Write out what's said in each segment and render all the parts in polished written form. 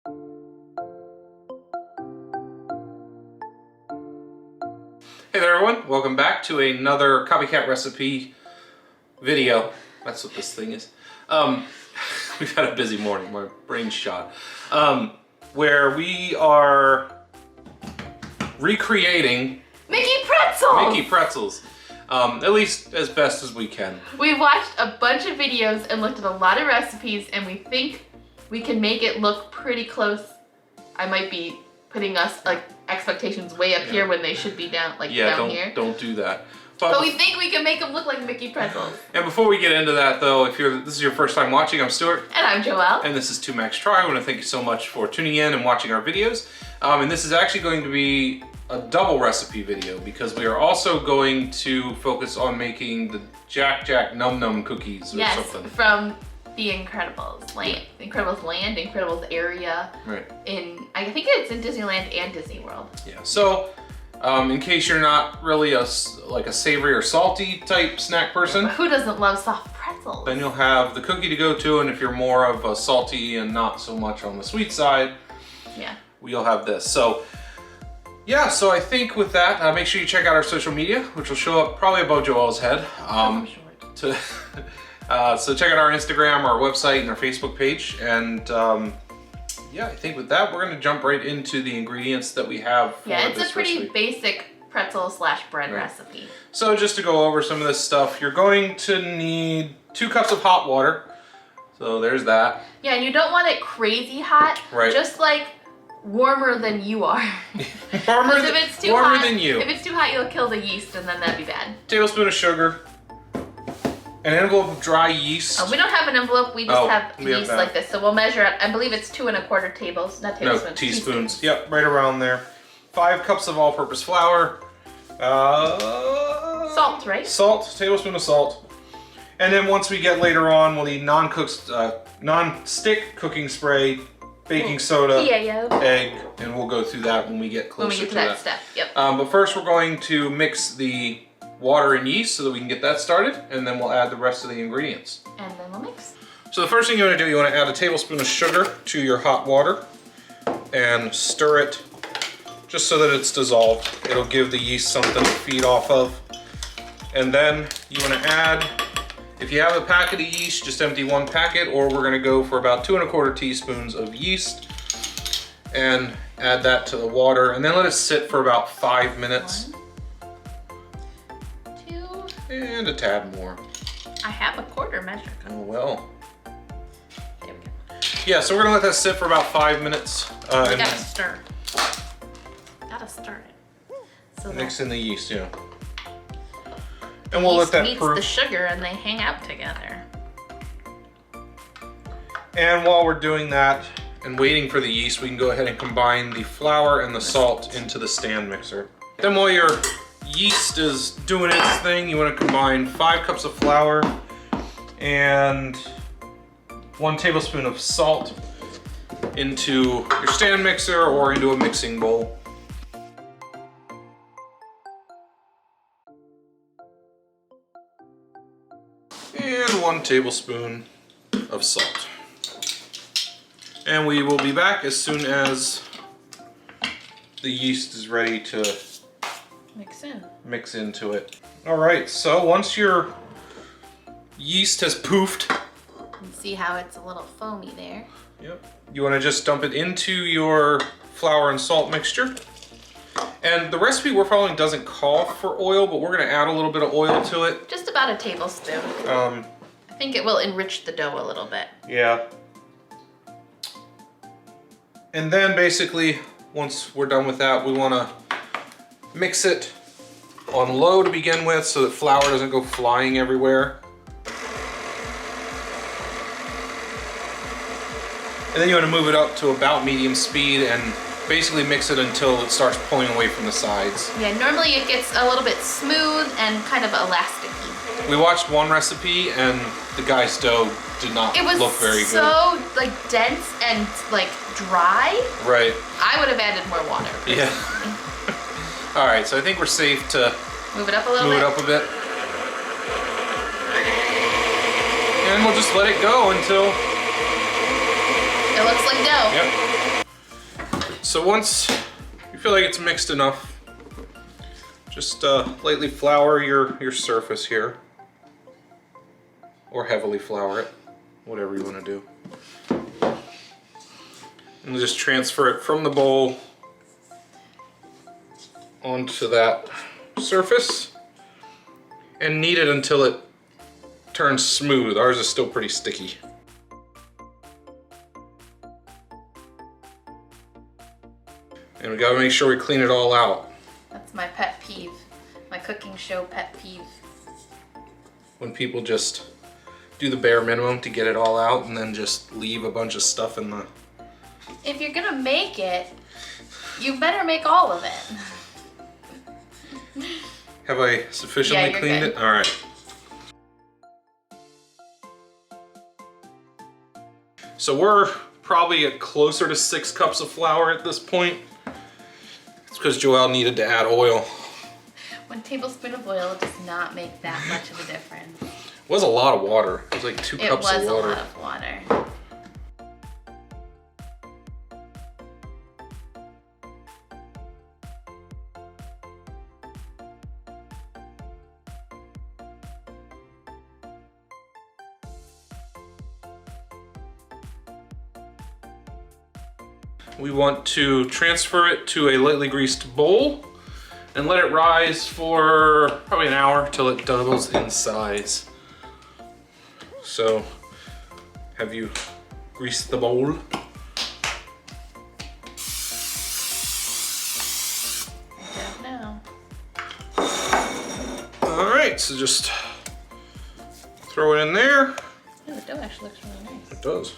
Hey there everyone, welcome back to another copycat recipe video. That's what this thing is. We've had a busy morning, my brain's shot. Where we are recreating Mickey Pretzels! Mickey Pretzels. At least as best as we can. We watched a bunch of videos and looked at a lot of recipes, and we think we can make it look pretty close. I might be putting us like expectations way up here when they should be down down here. Don't do that. But we think we can make them look like Mickey Pretzels. And before we get into that though, if this is your first time watching, I'm Stuart. And I'm Joelle. And this is 2 Max Try. I want to thank you so much for tuning in and watching our videos. And this is actually going to be a double recipe video because we are also going to focus on making the Jack Jack Num Num cookies or something. From the Incredibles land, Incredibles area. Right. I think it's in Disneyland and Disney World. Yeah. So, in case you're not really a savory or salty type snack person, Who doesn't love soft pretzels? then you'll have the cookie to go to, and if you're more of a salty and not so much on the sweet side, you'll have this. So, yeah. So I think with that, make sure you check out our social media, which will show up probably above Joelle's head. So check out our Instagram, our website, and our Facebook page. And yeah, I think with that, we're going to jump right into the ingredients that we have for this recipe. Yeah, it's a pretty basic pretzel / bread recipe. So just to go over some of this stuff, you're going to need 2 cups of hot water. So there's that. Yeah, and you don't want it crazy hot. Right. Just like warmer than you are. warmer if it's too warmer hot, than you. If it's too hot, you'll kill the yeast, and then that'd be bad. Tablespoon of sugar. An envelope of dry yeast. Oh, we don't have an envelope. We just have yeast like this. So we'll measure it. I believe it's 2 1/4 tablespoons. Not tablespoons. No, teaspoons. Yep, right around there. 5 cups of all-purpose flour. Salt, right? Salt. Tablespoon of salt. And then once we get later on, we'll need non-stick cooking spray, baking soda, egg, and we'll go through that when we get closer to that step. Yep. But first, we're going to mix the water and yeast so that we can get that started, and then we'll add the rest of the ingredients. And then we'll mix. So the first thing you want to do, you want to add a tablespoon of sugar to your hot water and stir it just so that it's dissolved. It'll give the yeast something to feed off of. And then you want to add, if you have a packet of yeast, just empty 1 packet, or we're going to go for about 2 1/4 teaspoons of yeast and add that to the water, and then let it sit for about 5 minutes. 1, 2, and a tad more. I have a quarter measure cup. Oh well. There we go. Yeah, so we're gonna let that sit for about 5 minutes. We gotta stir. Gotta stir it. So mix in the yeast, yeah. And we'll let that meets proof. The sugar and they hang out together. And while we're doing that and waiting for the yeast, we can go ahead and combine the flour and the salt into the stand mixer. Then while your yeast is doing its thing, you want to combine 5 cups of flour and 1 tablespoon of salt into your stand mixer or into a mixing bowl. And 1 tablespoon of salt. And we will be back as soon as the yeast is ready to mix into it. All right, so once your yeast has poofed, you can see how it's a little foamy there. Yep. You want to just dump it into your flour and salt mixture. And the recipe we're following doesn't call for oil, but we're going to add a little bit of oil to it. Just about a tablespoon. I think it will enrich the dough a little bit. Yeah. And then basically, once we're done with that, we want to mix it on low to begin with so that flour doesn't go flying everywhere. And then you want to move it up to about medium speed and basically mix it until it starts pulling away from the sides. Yeah, normally it gets a little bit smooth and kind of elasticy. We watched one recipe and the guy's dough did not look very good. It was so like dense and like dry. Right. I would have added more water. Yeah. All right, so I think we're safe to move it up a little bit. Move it up a bit. And we'll just let it go until it looks like dough. Yep. So once you feel like it's mixed enough, just lightly flour your surface here. Or heavily flour it, whatever you want to do. And just transfer it from the bowl onto that surface and knead it until it turns smooth. Ours is still pretty sticky. And we gotta make sure we clean it all out. That's my pet peeve. My cooking show pet peeve. When people just do the bare minimum to get it all out and then just leave a bunch of stuff in the... If you're gonna make it, you better make all of it. Have I sufficiently cleaned it? All right. So we're probably at closer to 6 cups of flour at this point. It's because Joelle needed to add oil. 1 tablespoon of oil does not make that much of a difference. It was a lot of water. It was like 2 cups of water. It was a lot of water. We want to transfer it to a lightly greased bowl and let it rise for probably an hour till it doubles in size. So, have you greased the bowl? Don't know. All right, so just throw it in there. Yeah, the dough actually looks really nice. It does.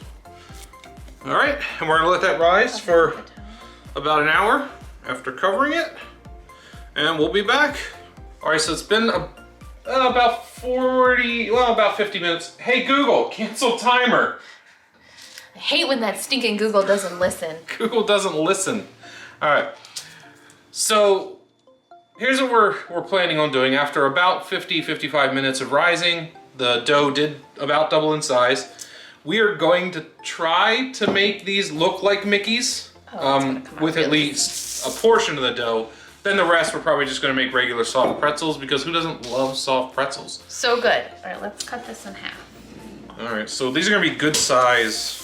All right, and we're gonna let that rise for about an hour after covering it, and we'll be back. All right, so it's been about 50 minutes. Hey Google, cancel timer. I hate when that stinking Google doesn't listen. Google doesn't listen. All right, so here's what we're planning on doing. After about 55 minutes of rising, the dough did about double in size. We are going to try to make these look like Mickeys with at least a portion of the dough. Then the rest we're probably just going to make regular soft pretzels because who doesn't love soft pretzels? So good. All right, let's cut this in half. All right, so these are going to be good size.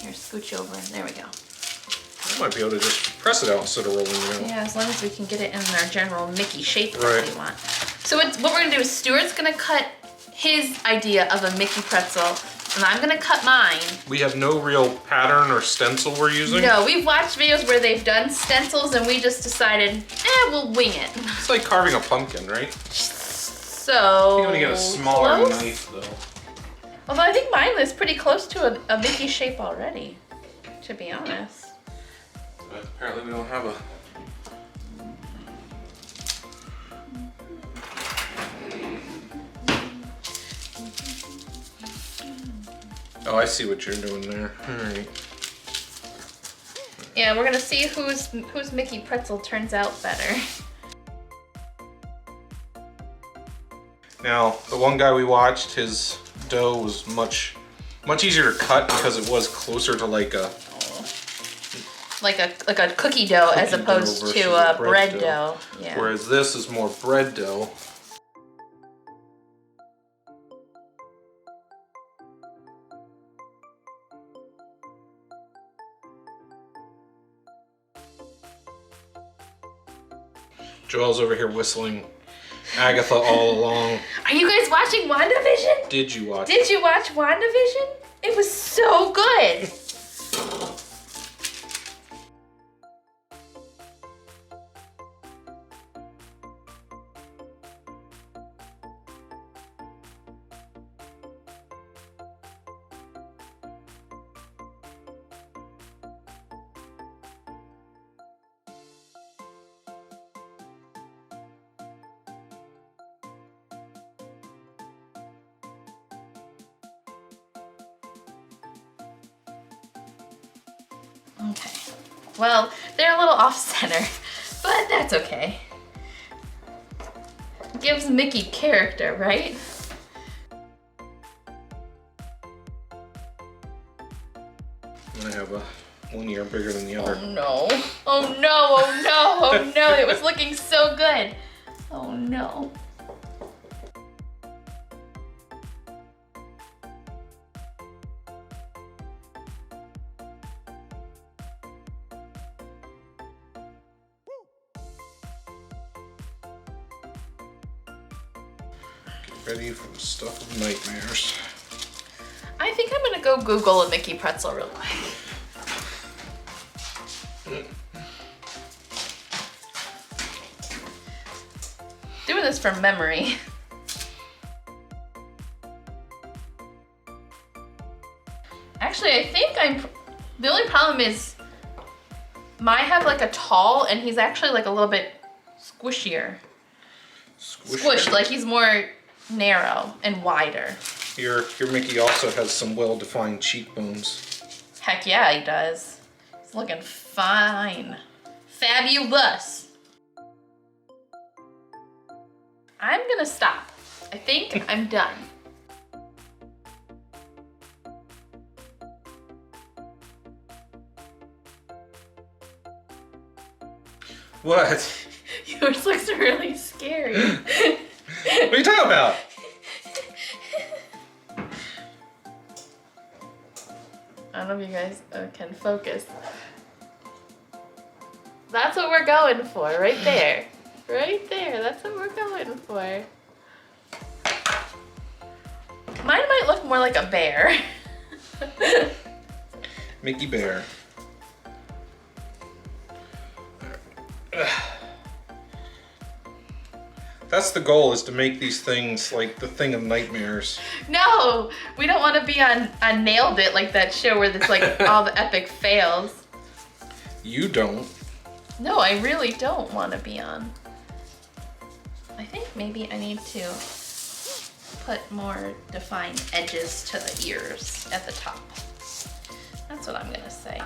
Here, scooch over. There we go. I might be able to just press it out instead of rolling it out. Yeah, as long as we can get it in our general Mickey shape that Right. we want. So what we're going to do is Stuart's going to cut his idea of a Mickey pretzel, and I'm gonna cut mine. We have no real pattern or stencil we're using. No, we've watched videos where they've done stencils and we just decided, we'll wing it. It's like carving a pumpkin, right? So, I'm gonna get a smaller close? knife though. Although I think mine is pretty close to a Mickey shape already, to be honest. But apparently we don't have a... Oh, I see what you're doing there. All right. Yeah, we're gonna see whose Mickey pretzel turns out better. Now, the one guy we watched, his dough was much easier to cut because it was closer to like a cookie dough as Cookie opposed dough to versus a a bread bread dough. dough. Yeah. Whereas this is more bread dough. Joelle's over here whistling Agatha all along. Are you guys watching WandaVision? Did you watch Did you watch WandaVision? It was so good. Okay. Well, they're a little off-center, but that's okay. Gives Mickey character, right? I have one ear bigger than the other. Oh no. Oh no, oh no, oh no. It was looking so good. Oh no. Ready for the stuff of nightmares. I think I'm gonna go Google a Mickey pretzel real quick. Doing this from memory. Actually, I think the only problem is I have like a tall and he's actually like a little bit squishier. Squished, like he's more narrow and wider. Your Mickey also has some well-defined cheekbones. Heck yeah, he does. He's looking fine. Fabulous. I'm gonna stop. I think I'm done. What? Yours looks really scary. What are you talking about? I don't know if you guys can focus. That's what we're going for, right there. Right there, that's what we're going for. Mine might look more like a bear. Mickey Bear. That's the goal, is to make these things like the thing of nightmares. No, we don't want to be on Nailed It, like that show where it's like all the epic fails. You don't. No, I really don't want to be on. I think maybe I need to put more defined edges to the ears at the top. That's what I'm gonna say.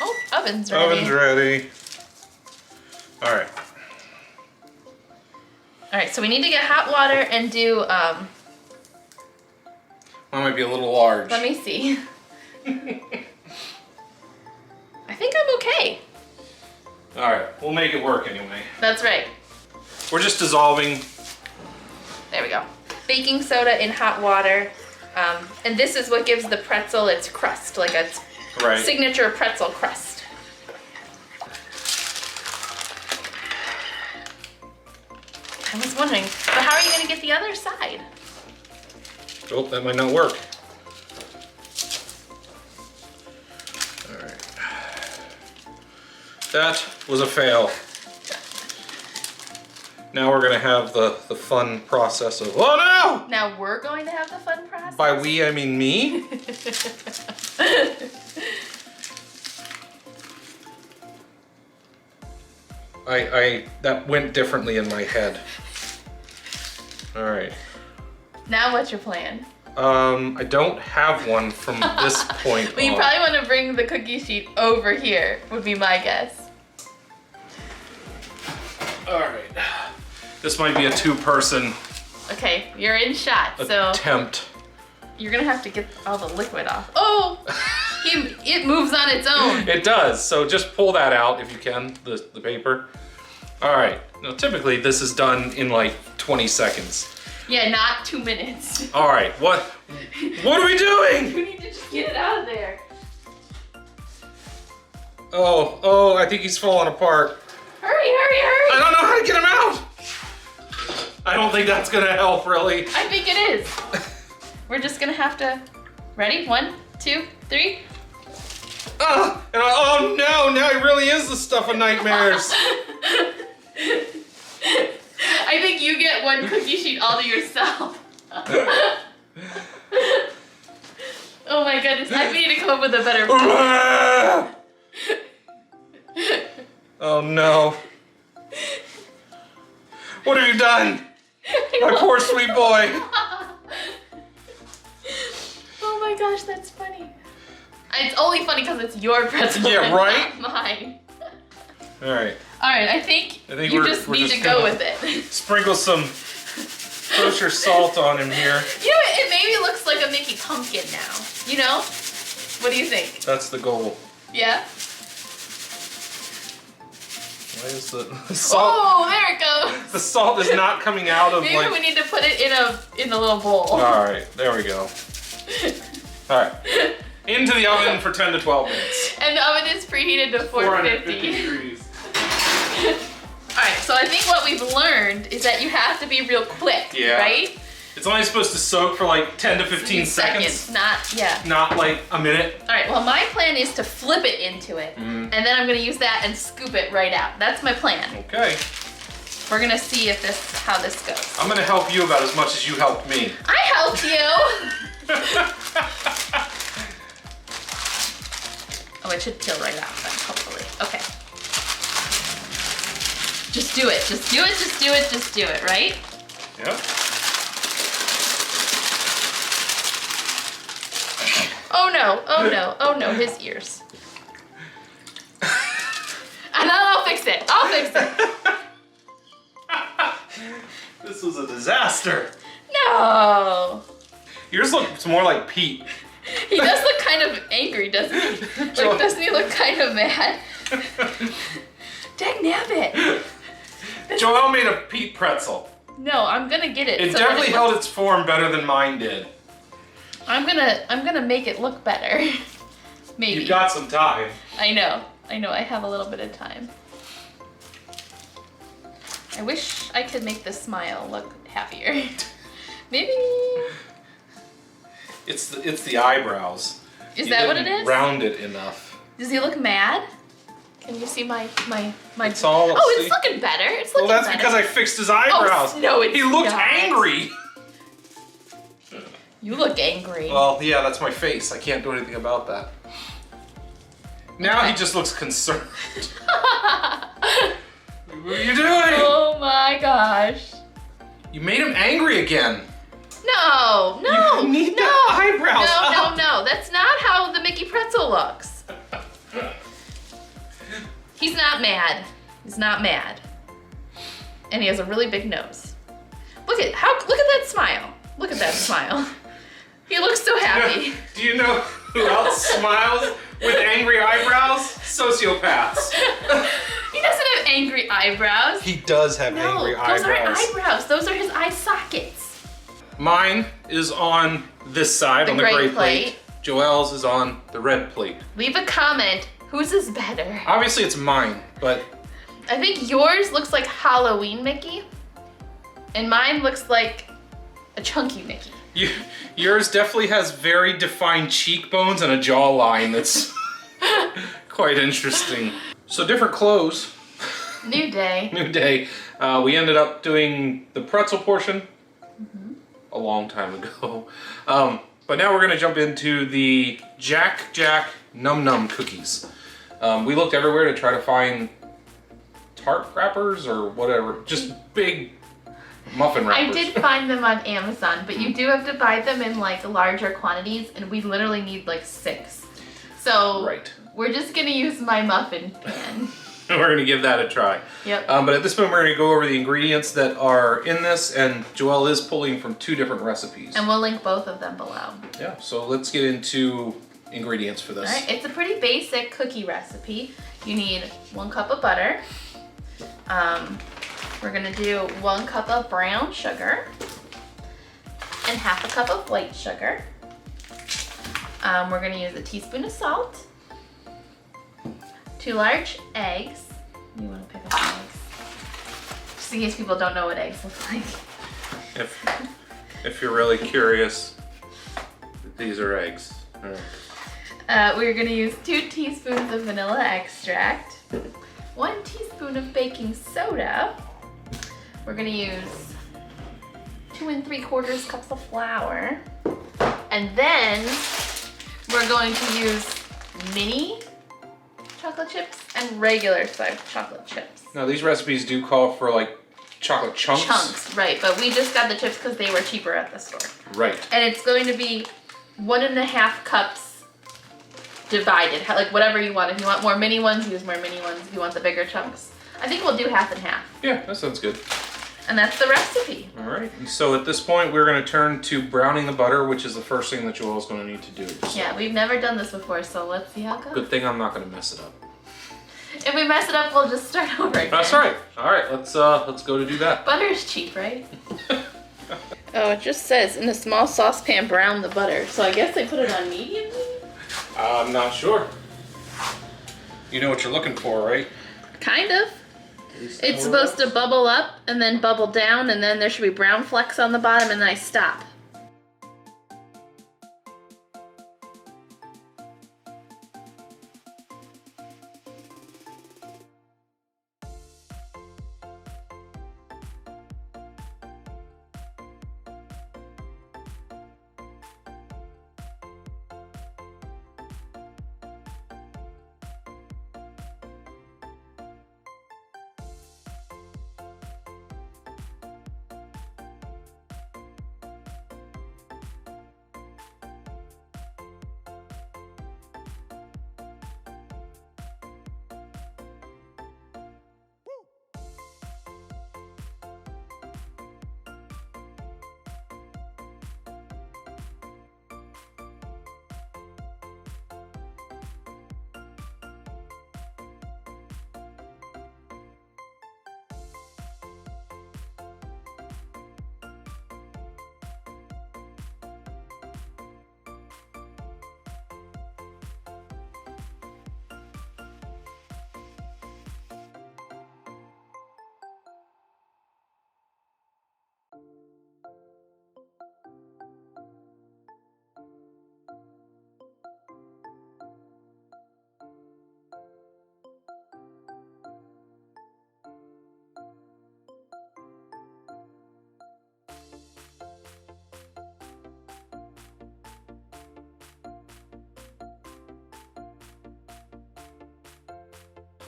Oh, oven's ready. Oven's ready. All right. All right, so we need to get hot water and do, Mine might be a little large. let me see. I think I'm okay. All right, we'll make it work anyway. That's right. We're just dissolving. There we go. Baking soda in hot water. And this is what gives the pretzel its crust, like a Right. signature pretzel crust. I was wondering, but how are you gonna get the other side? Oh, that might not work. All right. That was a fail. Now we're gonna have the fun process of, oh no! Now we're going to have the fun process? By we, I mean me. That went differently in my head. All right. Now what's your plan? I don't have one from this point Well, you on. probably want to bring the cookie sheet over here, would be my guess. All right. This might be a two-person Okay, you're in shot, so attempt. you're gonna have to get all the liquid off. Oh! It moves on its own. It does, so just pull that out if you can, the paper. All right, now typically this is done in like 20 seconds. Yeah, not 2 minutes. All right, what are we doing? You need to just get it out of there. Oh, I think he's falling apart. Hurry, hurry, hurry! I don't know how to get him out. I don't think that's gonna help, really. I think it is. We're just gonna have to, ready? 1, 2, 3. Oh no, now he really is the stuff of nightmares. I think you get one cookie sheet all to yourself. Oh my goodness, I need to come up with a better plan. Oh no. What have you done? My poor sweet boy. Oh my gosh, that's funny. It's only funny because it's your pretzel. Yeah, and right? not mine. All right. All right, I think you we're just need just to go gonna with it. Sprinkle some kosher salt on him here. You know, it maybe looks like a Mickey pumpkin now. You know? What do you think? That's the goal. Yeah? Why is the salt? Oh, there it goes. The salt is not coming out of Maybe we need to put it in a little bowl. All right, there we go. All right, into the oven for 10 to 12 minutes. And the oven is preheated to 450 degrees. Alright, so I think what we've learned is that you have to be real quick, Yeah. right? It's only supposed to soak for like 10 to 15 seconds. Not like a minute. Alright, well my plan is to flip it into it. And then I'm gonna use that and scoop it right out. That's my plan. Okay. We're gonna see if how this goes. I'm gonna help you about as much as you helped me. I helped you! Oh, it should peel right out then, hopefully. Okay. Just do it, just do it, just do it, just do it, right? Yeah. Oh no, oh no, oh no, his ears. And then I'll fix it, I'll fix it. This was a disaster. No. Yours looks more like Pete. He does look kind of angry, doesn't he? Like, doesn't he look kind of mad? Dagnabbit. Joelle made a Pete pretzel. No, I'm gonna get it. It so definitely held its form better than mine did. I'm gonna make it look better. Maybe. You've got some time. I know, I have a little bit of time. I wish I could make this smile look happier. Maybe. It's the eyebrows. Is that what it is? Round it enough. Does he look mad? Can you see my? It's all. Oh, it's looking better. It's looking well, that's better. because I fixed his eyebrows. Oh, no, it's He looked not. angry. You look angry. Well, yeah, that's my face. I can't do anything about that. Now he just looks concerned. What are you doing? Oh my gosh. You made him angry again. No. You need the eyebrows up. No. That's not how the Mickey pretzel looks. He's not mad. He's not mad. And he has a really big nose. Look at that smile. Look at that smile. He looks so happy. Do you know who else smiles with angry eyebrows? Sociopaths. He doesn't have angry eyebrows. He does have angry eyebrows. Those aren't eyebrows. Those are his eye sockets. Mine is on this side, on the gray plate. plate. Joelle's is on the red plate. Leave a comment. Whose is better? Obviously it's mine, but... I think yours looks like Halloween Mickey. And mine looks like a chunky Mickey. Yours definitely has very defined cheekbones and a jawline that's quite interesting. So different clothes. New day. New day. We ended up doing the pretzel portion a long time ago. But now we're gonna jump into the Jack Num Num cookies. We looked everywhere to try to find tart wrappers or whatever, just big muffin wrappers. I did find them on Amazon, but you do have to buy them in like larger quantities, and we literally need like 6. So Right. we're just gonna use my muffin pan. We're gonna give that a try. Yep. But at this point, we're gonna go over the ingredients that are in this, and Joelle is pulling from 2 different recipes. And we'll link both of them below. Yeah, so let's get into ingredients for this. Alright, it's a pretty basic cookie recipe. You need 1 cup of butter. We're gonna do 1 cup of brown sugar and 1/2 cup of white sugar. We're gonna use a teaspoon of salt, 2 large eggs. You wanna pick up eggs? Just in case people don't know what eggs look like. If you're really curious, these are eggs. We're gonna use 2 teaspoons of vanilla extract, 1 teaspoon of baking soda. We're gonna use 2 3/4 cups of flour. And then we're going to use mini chocolate chips and regular sized chocolate chips. Now these recipes do call for like chocolate chunks. Chunks, right, but we just got the chips because they were cheaper at the store. Right. And it's going to be 1.5 cups divided, like whatever you want. If you want more mini ones, use more mini ones. If you want the bigger chunks, I think we'll do 50/50. Yeah, that sounds good. And that's the recipe. All right. So at this point, we're going to turn to browning the butter, which is the first thing that Joelle's going to need to do. So. Yeah, we've never done this before, so let's see how it goes. Good thing I'm not going to mess it up. If we mess it up, we'll just start over again. That's right. All right, let's go to do that. Butter is cheap, right? Oh, it just says in a small saucepan brown the butter. So I guess they put it on medium heat? I'm not sure. You know what you're looking for, right? Kind of. It's supposed to bubble up and then bubble down, and then there should be brown flecks on the bottom, and then I stop.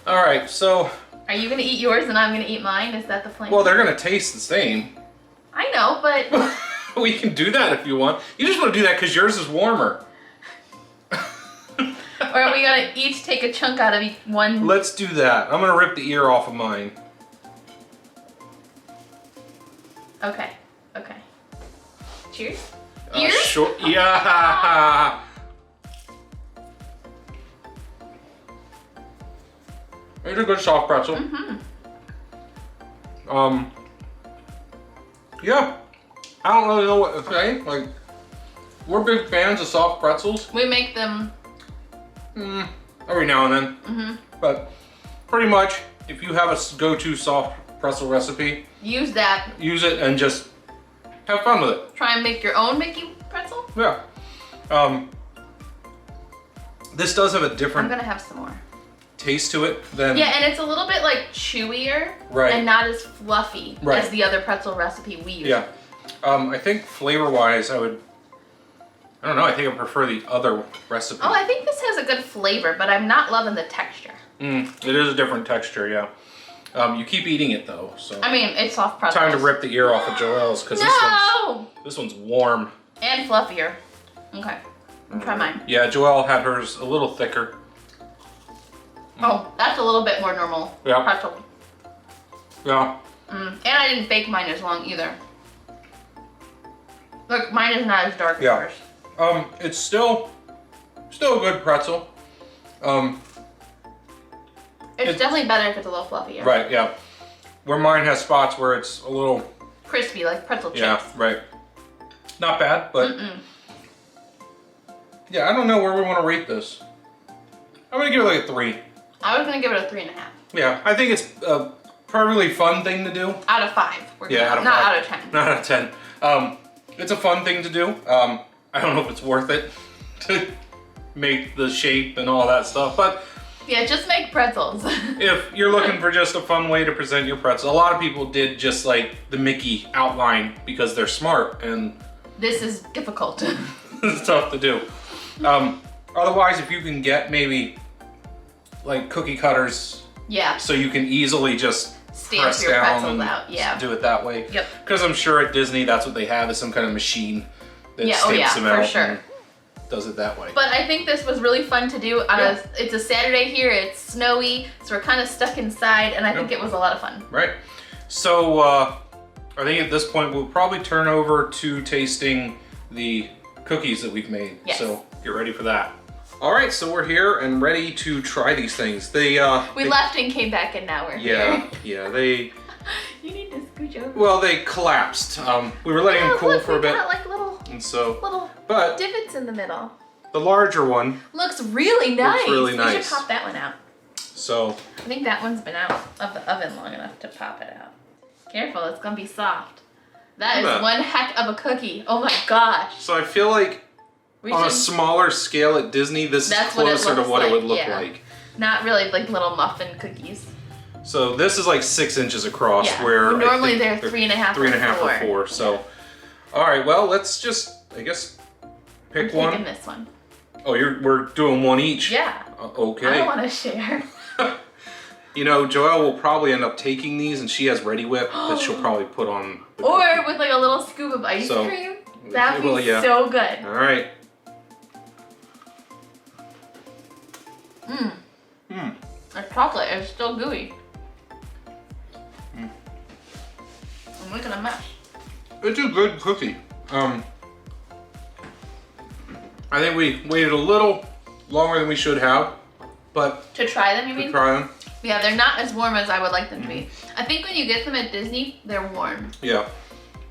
All right, so. Are you gonna eat yours and I'm gonna eat mine? Is that the plan? Well, they're gonna taste the same. I know, but. We can do that if you want. You just want to do that because yours is warmer. Or are we gonna each take a chunk out of each one? Let's do that. I'm gonna rip the ear off of mine. Okay. Okay. Cheers. Ears? Sure. Yeah. It's a good soft pretzel. Mm-hmm. Yeah. I don't really know what to say. Like, we're big fans of soft pretzels. We make them Every now and then. Mm-hmm. But pretty much, if you have a go-to soft pretzel recipe, use that. use it and just have fun with it. Try and make your own Mickey pretzel. Yeah. This does have a I'm different gonna have some more. taste to it than. Yeah, and it's a little bit like chewier, Right. and not as fluffy Right. as the other pretzel recipe we use. Yeah. I think flavor-wise, I don't know, I think I prefer the other recipe. Oh, I think this has a good flavor, but I'm not loving the texture. It is a different texture, yeah. You keep eating it though, so. I mean, it's soft pretzels. Time to rip the ear off of Joelle's because No! this one's warm. And fluffier. Okay, I'll try mine. Yeah, Joelle had hers a little thicker. Oh, that's a little bit more normal Yeah. pretzel. Yeah. And I didn't bake mine as long either. Look, mine is not as dark Yeah. as yours. It's still a good pretzel. It's definitely better if it's a little fluffier. Right, yeah. Where mine has spots where it's a little. Crispy, like pretzel chips. Yeah, right. Not bad, but. Yeah, I don't know where we want to rate this. I'm gonna give it like a 3. I was gonna give it a 3.5. Yeah, I think it's a perfectly fun thing to do. Out of 5. Yeah, out of not 5. out of 10. Not out of 10. It's a fun thing to do. I don't know if it's worth it to make the shape and all that stuff, but Yeah, just make pretzels. if you're looking for just a fun way to present your pretzel, a lot of people did just like the Mickey outline because they're smart and This is difficult. it's tough to do. Otherwise, if you can get maybe like cookie cutters Yeah. so you can easily just Stamp press your down pretzels and out, yeah. do it that way. Yep. Because I'm sure at Disney that's what they have is some kind of machine that Yeah, stamps oh yeah, them for out sure. and does it that way. But I think this was really fun to do. Yeah. It's a Saturday here, it's snowy, so we're kind of stuck inside, and I think it was a lot of fun. Right. So I think at this point we'll probably turn over to tasting the cookies that we've made. Yes. So get ready for that. All right, so we're here and ready to try these things. We left and came back and now we're here. Yeah, they... You need to scooch over. Well, they collapsed. We were letting them cool look, for a bit. Got like little But divots in the middle. the larger one Looks really nice. looks really We nice. should pop that one out. So I think that one's been out of the oven long enough to pop it out. Careful, it's gonna be soft. That is one heck of a cookie. Oh my gosh. So I feel like on a smaller scale at Disney, this is closer to what it would look like. Not really like little muffin cookies. So this is like 6 inches across, Yeah. where normally they're 3.5 or 4. So, all right, well, let's just, I guess, pick I'm one. taking this one. Oh, we're doing one each. Yeah. Okay. I don't want to share. You know, Joelle will probably end up taking these, and she has Ready Whip that she'll probably put on. The or cookie. with like a little scoop of ice cream. That would be yeah. so good. All right. The chocolate is still gooey. I'm making a mess. It's a good cookie. I think we waited a little longer than we should have, but To try them, you mean? try them. Yeah, they're not as warm as I would like them to be. I think when you get them at Disney, they're warm. Yeah.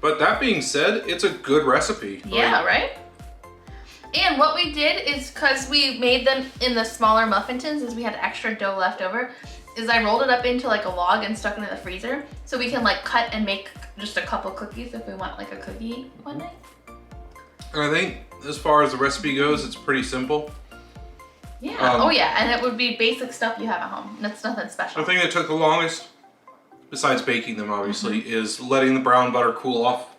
But that being said, it's a good recipe. Yeah, right? And what we did is, because we made them in the smaller muffin tins, as we had extra dough left over, is I rolled it up into like a log and stuck it in the freezer. So we can like cut and make just a couple cookies if we want like a cookie one night. And I think as far as the recipe goes, it's pretty simple. Yeah. Oh yeah, and it would be basic stuff you have at home. That's nothing special. The thing that took the longest, besides baking them obviously, is letting the brown butter cool off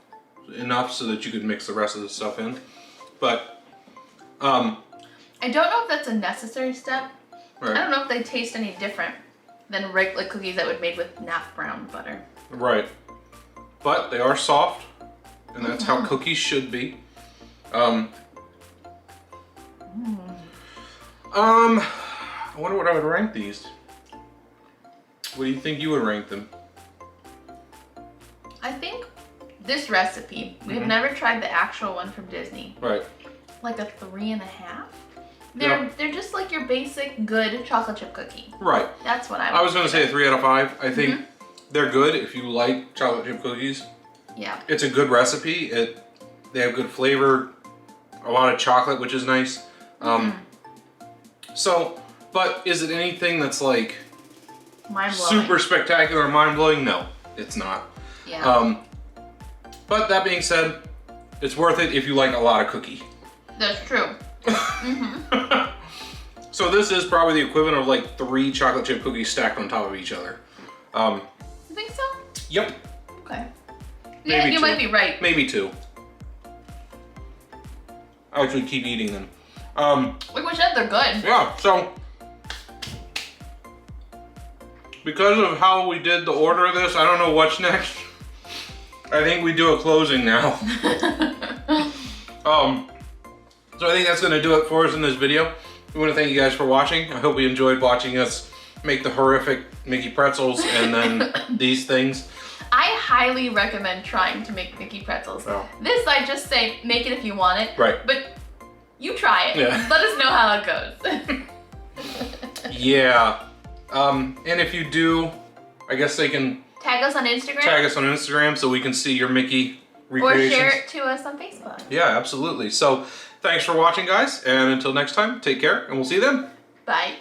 enough so that you could mix the rest of the stuff in. But I don't know if that's a necessary step. right. I don't know if they taste any different than regular cookies that would made with not brown butter. Right. But they are soft, and that's how cookies should be. I wonder what I would rank these. What do you think you would rank them? I think this recipe, we have never tried the actual one from Disney. Right. Like a 3.5. Yeah. They're just like your basic good chocolate chip cookie. Right. That's what I was going to say a 3 out of 5. I think they're good if you like chocolate chip cookies. Yeah. It's a good recipe. They have good flavor, a lot of chocolate, which is nice. So, but is it anything that's like mind-blowing. super spectacular and mind-blowing? No, it's not. Yeah. But that being said, it's worth it if you like a lot of cookie. That's true. So this is probably the equivalent of like 3 chocolate chip cookies stacked on top of each other. You think so? Yep. Okay. Yeah, Maybe you 2. might be right. Maybe 2. I actually keep eating them. Like we said, they're good. Yeah, so because of how we did the order of this, I don't know what's next. I think we do a closing now. So I think that's gonna do it for us in this video. We wanna thank you guys for watching. I hope you enjoyed watching us make the horrific Mickey Pretzels and then these things. I highly recommend trying to make Mickey Pretzels. Oh. This, I just say, make it if you want it. Right. But you try it. Yeah. Let us know how it goes. Yeah. And if you do, I guess they can Tag us on Instagram. tag us on Instagram so we can see your Mickey or recreations. share it to us on Facebook. Yeah, absolutely. So thanks for watching, guys. And until next time, take care and we'll see you then. Bye.